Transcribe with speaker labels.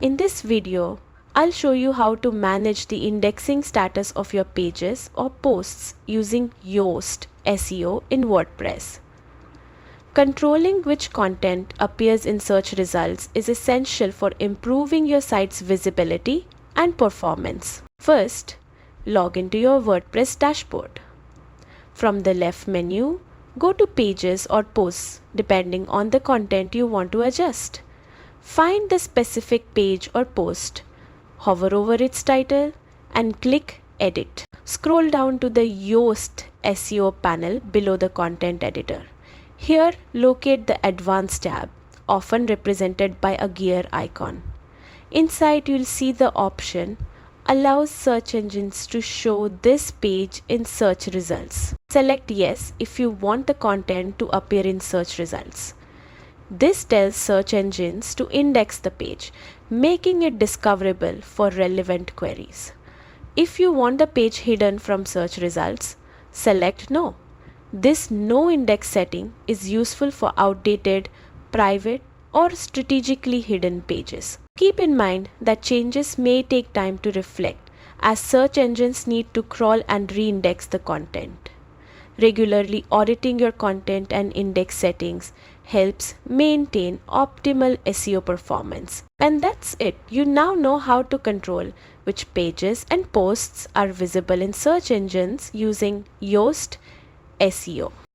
Speaker 1: In this video, I'll show you how to manage the indexing status of your pages or posts using Yoast SEO in WordPress. Controlling which content appears in search results is essential for improving your site's visibility and performance. First, log into your WordPress dashboard. From the left menu, go to Pages or Posts depending on the content you want to adjust. Find the specific page or post, hover over its title and click Edit. Scroll down to the Yoast SEO panel below the content editor. Here, locate the Advanced tab, often represented by a gear icon. Inside, you'll see the option allows search engines to show this page in search results. Select Yes if you want the content to appear in search results. This tells search engines to index the page, making it discoverable for relevant queries. If you want the page hidden from search results, select No. This no index setting is useful for outdated, private, or strategically hidden pages. Keep in mind that changes may take time to reflect, as search engines need to crawl and re-index the content. Regularly auditing your content and index settings helps maintain optimal SEO performance. And that's it. You now know how to control which pages and posts are visible in search engines using Yoast SEO.